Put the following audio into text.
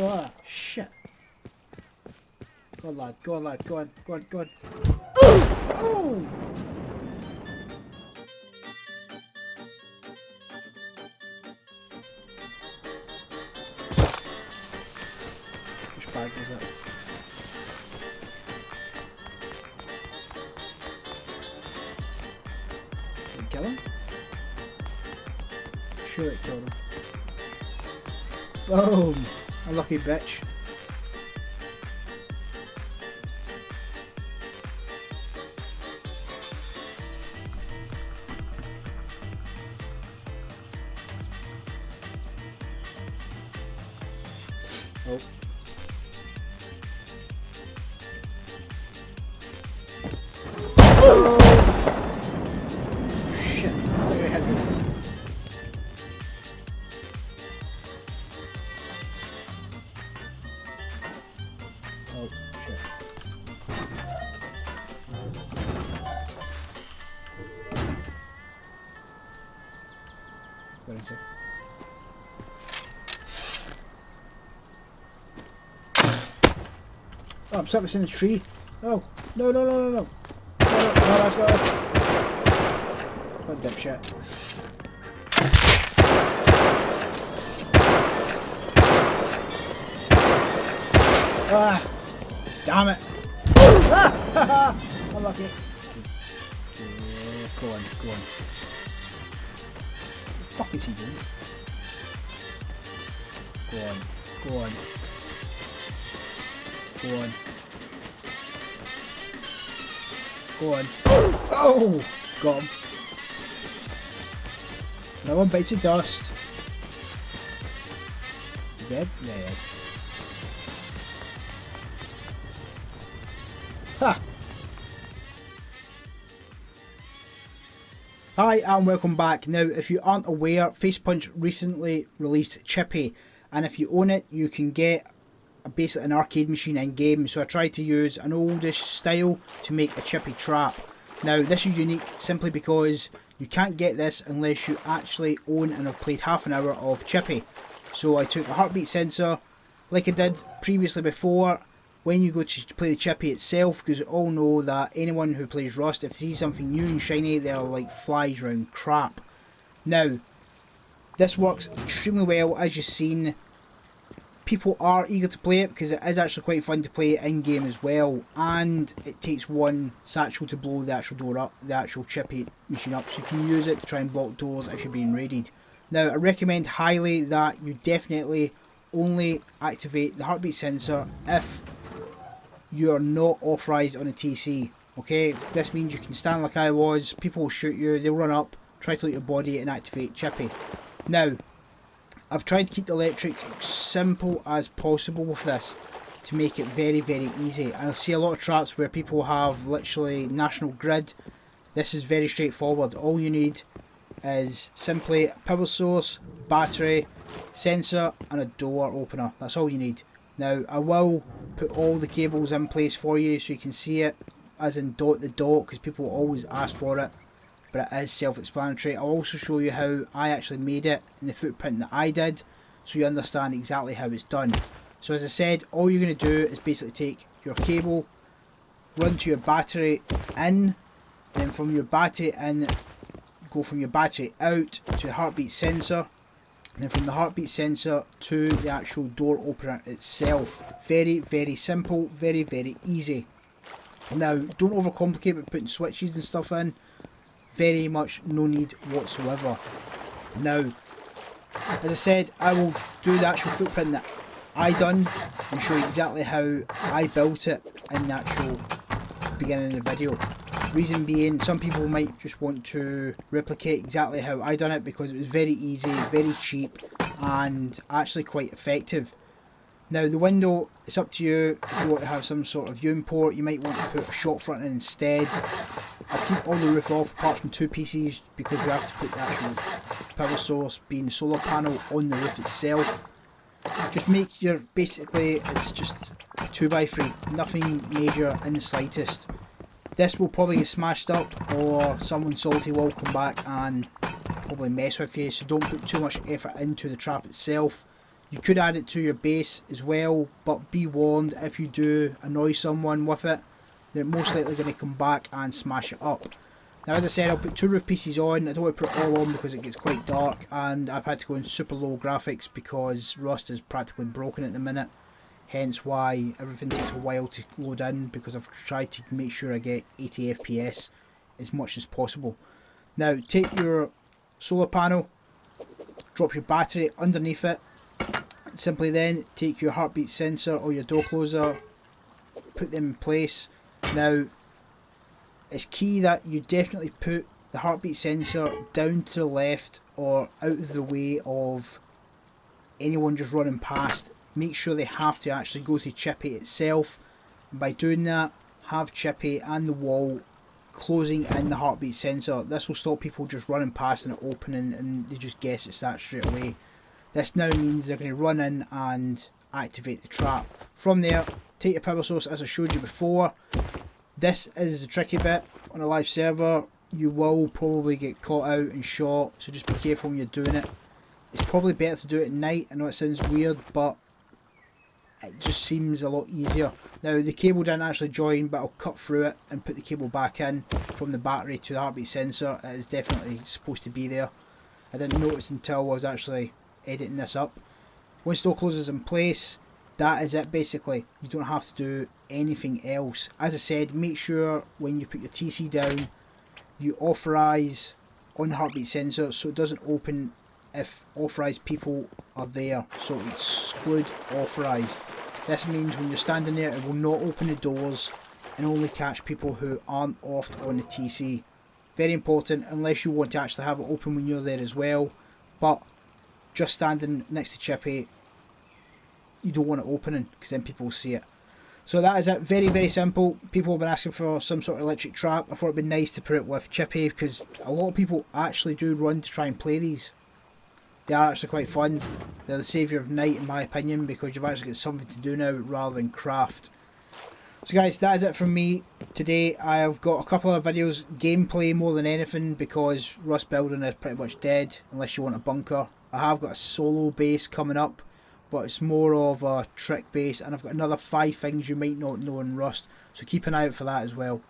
Oh, shit. Go on, lad. Go on, lad. Go on. Go on. Go on. Oh! Which bag was that? Did it kill him? Surely it killed him. Boom! Unlucky bitch. Oh. Oh! Shit. I'm gonna hit this. Oh, shit. What is it? Oh, I'm stuck in the tree. No. No, no, no, no, no. No, no, that's not us. What dipshit. Ah! Damn it! Ah! Unlucky. Yeah, go on, go on. What the fuck is he doing? Go on, go on. Go on. Go on. Oh! Got him. No one bites the dust. He dead? There he is. Ha! Hi and welcome back. Now if you aren't aware, Facepunch recently released Chippy, and if you own it you can get basically an arcade machine in game. So I tried to use an oldish style to make a Chippy trap. Now this is unique simply because you can't get this unless you actually own and have played half an hour of Chippy. So I took a heartbeat sensor like I did previously before. When you go to play the Chippy itself, because you all know that anyone who plays Rust, if they see something new and shiny, they're like flies around crap. Now, this works extremely well, as you've seen. People are eager to play it because it is actually quite fun to play it in game as well, and it takes one satchel to blow the actual door up, the actual Chippy machine up, so you can use it to try and block doors if you're being raided. Now, I recommend highly that you definitely only activate the heartbeat sensor if you are not authorized on a TC. Okay, this means you can stand like I was, people will shoot you, they'll run up, try to loot your body and activate Chippy. Now, I've tried to keep the electrics as simple as possible with this to make it very, very easy. And I see a lot of traps where people have literally national grid. This is very straightforward. All you need is simply a power source, battery, sensor and a door opener. That's all you need. Now I will put all the cables in place for you so you can see it as in dot to dot, because people will always ask for it, but it is self-explanatory. I'll also show you how I actually made it in the footprint that I did, so you understand exactly how it's done. So as I said, all you're going to do is basically take your cable, run to your battery in, then from your battery in, go from your battery out to the heartbeat sensor, and then from the heartbeat sensor to the actual door opener itself. Very, very simple, very, very easy. Now, don't overcomplicate with putting switches and stuff in. Very much no need whatsoever. Now, as I said, I will do the actual footprint that I done and show you exactly how I built it in the actual beginning of the video. Reason being, some people might just want to replicate exactly how I done it because it was very easy, very cheap and actually quite effective. Now the window, it's up to you. If you want to have some sort of viewing port, you might want to put a shot front in instead. I'll keep all the roof off apart from two pieces because we have to put the actual power source, being the solar panel, on the roof itself. Just make your, basically it's just 2x3, nothing major in the slightest. This will probably get smashed up, or someone salty will come back and probably mess with you, so don't put too much effort into the trap itself. You could add it to your base as well, but be warned, if you do annoy someone with it, they're most likely going to come back and smash it up. Now, as I said, I'll put 2 roof pieces on. I don't want to put it all on because it gets quite dark, and I've had to go in super low graphics because Rust is practically broken at the minute. Hence why everything takes a while to load in, because I've tried to make sure I get 80 FPS as much as possible. Now, take your solar panel, drop your battery underneath it. Simply then take your heartbeat sensor or your door closer, put them in place. Now, it's key that you definitely put the heartbeat sensor down to the left or out of the way of anyone just running past. Make sure they have to actually go to Chippy itself, and by doing that, have Chippy and the wall closing in the heartbeat sensor. This will stop people just running past and it opening and they just guess it's that straight away. This now means they're going to run in and activate the trap. From there, take your power source as I showed you before. This is the tricky bit. On a live server, you will probably get caught out and shot, so just be careful when you're doing it. It's probably better to do it at night. I know it sounds weird, but it just seems a lot easier. Now, the cable didn't actually join, but I'll cut through it and put the cable back in from the battery to the heartbeat sensor. It is definitely supposed to be there. I didn't notice until I was actually editing this up. Once door closes in place, that is it basically. You don't have to do anything else. As I said, make sure when you put your TC down, you authorise on the heartbeat sensor so it doesn't open if authorised people are there. So exclude authorised. This means when you're standing there, it will not open the doors and only catch people who aren't authed on the TC. Very important, unless you want to actually have it open when you're there as well. But just standing next to Chippy, you don't want it opening because then people will see it. So that is it. Very, very simple. People have been asking for some sort of electric trap. I thought it'd be nice to put it with Chippy because a lot of people actually do run to try and play these. They are actually quite fun. They're the saviour of night in my opinion because you've actually got something to do now rather than craft. So guys, that is it from me today. I've got a couple of videos, gameplay more than anything, because Rust building is pretty much dead unless you want a bunker. I have got a solo base coming up, but it's more of a trick base, and I've got another 5 things you might not know in Rust, so keep an eye out for that as well.